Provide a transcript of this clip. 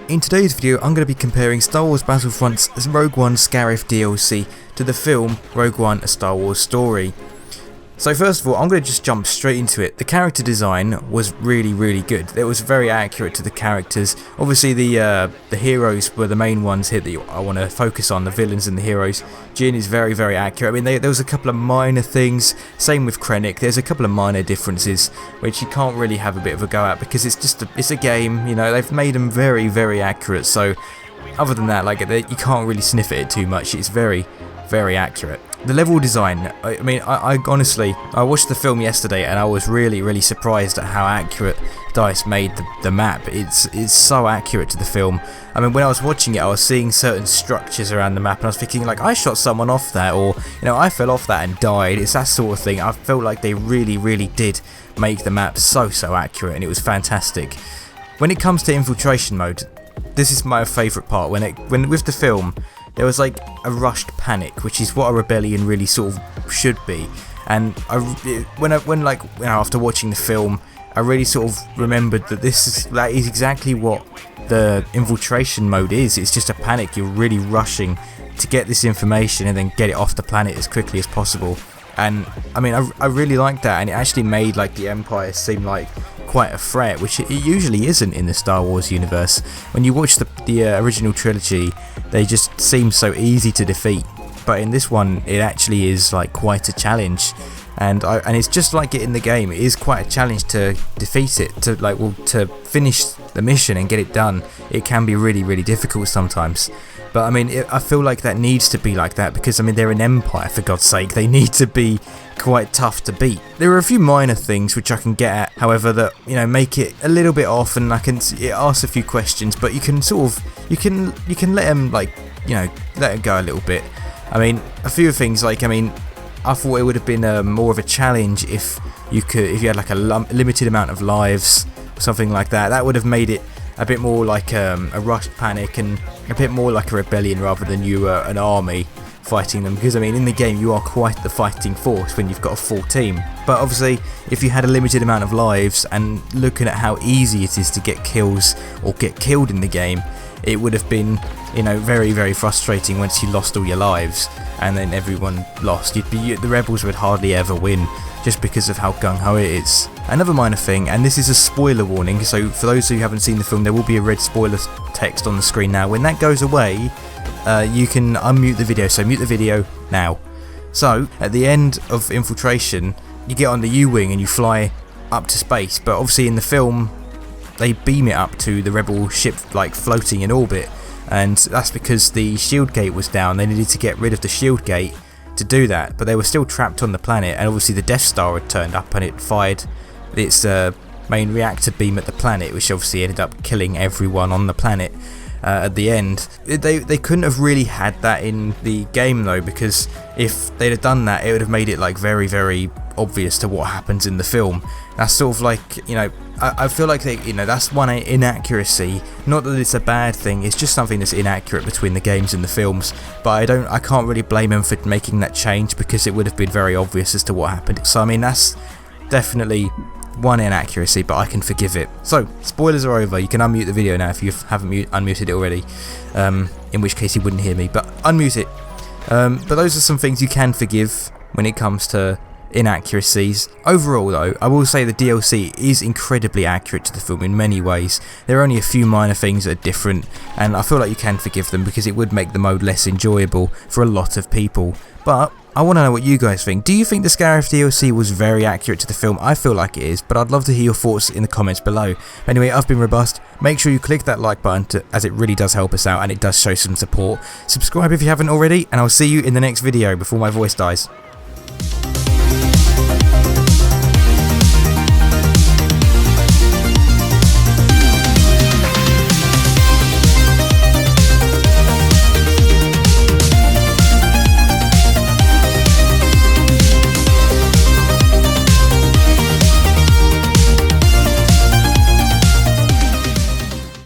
In today's video, I'm going to be comparing Star Wars Battlefront's Rogue One Scarif DLC to the film Rogue One: A Star Wars Story. So first of all, I'm going to just jump straight into it. The character design was really good. It was very accurate to the characters. Obviously the heroes were the main ones here that I want to focus on, the villains and the heroes. Jyn is very accurate. I mean, there was a couple of minor things, same with Krennic. There's a couple of minor differences which you can't really have a bit of a go at because it's a game, you know, they've made them very accurate. So other than that, like, you can't really sniff at it too much. It's very accurate. The level design, I mean, I honestly, I watched the film yesterday and I was really surprised at how accurate DICE made the map. It's so accurate to the film. I mean, when I was watching it, I was seeing certain structures around the map and I was thinking, like, I shot someone off that, or, you know, I fell off that and died. It's that sort of thing. I felt like they really did make the map so accurate, and it was fantastic. When it comes to infiltration mode, this is my favourite part. When with the film, there was like a rushed panic, which is what a rebellion really sort of should be. And after watching the film, I really sort of remembered that that is exactly what the infiltration mode is. It's just a panic. You're really rushing to get this information and then get it off the planet as quickly as possible. And I mean, I really liked that, and it actually made like the Empire seem like quite a threat, which it usually isn't in the Star Wars universe. When you watch the original trilogy, they just seem so easy to defeat, but in this one it actually is like quite a challenge, and it's just like it in the game. It is quite a challenge to defeat it, to finish the mission and get it done. It can be really difficult sometimes. But I mean, I feel like that needs to be like that because, I mean, they're an empire, for God's sake. They need to be quite tough to beat. There are a few minor things which I can get at, however, that, you know, make it a little bit off, and it asks a few questions, but you can sort of, you can let them, like, you know, let it go a little bit. I mean, a few things, like, I mean, I thought it would have been more of a challenge if you had like a limited amount of lives, something like that. That would have made it a bit more like a rushed panic and a bit more like a rebellion rather than you an army fighting them, because I mean, in the game you are quite the fighting force when you've got a full team. But obviously if you had a limited amount of lives, and looking at how easy it is to get kills or get killed in the game, it would have been, you know, very frustrating once you lost all your lives and then everyone lost. The rebels would hardly ever win just because of how gung-ho it is. Another minor thing, and this is a spoiler warning, so for those who haven't seen the film, there will be a red spoiler text on the screen now. When that goes away, you can unmute the video, so mute the video now. So, at the end of infiltration, you get on the U-Wing and you fly up to space, but obviously in the film, they beam it up to the rebel ship, like, floating in orbit, and that's because the shield gate was down. They needed to get rid of the shield gate to do that, but they were still trapped on the planet, and obviously the Death Star had turned up and it fired its main reactor beam at the planet, which obviously ended up killing everyone on the planet at the end. They couldn't have really had that in the game though, because if they'd have done that, it would have made it like very obvious to what happens in the film. That's sort of like, you know, I feel like they, you know, that's one inaccuracy. Not that it's a bad thing, it's just something that's inaccurate between the games and the films. But I can't really blame them for making that change, because it would have been very obvious as to what happened. So I mean, that's definitely one inaccuracy, but I can forgive it. So spoilers are over. You can unmute the video now if you haven't unmuted it already, in which case you wouldn't hear me, but unmute it. But those are some things you can forgive when it comes to inaccuracies. Overall though, I will say the DLC is incredibly accurate to the film in many ways. There are only a few minor things that are different, and I feel like you can forgive them because it would make the mode less enjoyable for a lot of people. But I want to know what you guys think. Do you think the Scarif DLC was very accurate to the film? I feel like it is, but I'd love to hear your thoughts in the comments below. Anyway, I've been Robust. Make sure you click that like button as it really does help us out and it does show some support. Subscribe if you haven't already, and I'll see you in the next video before my voice dies.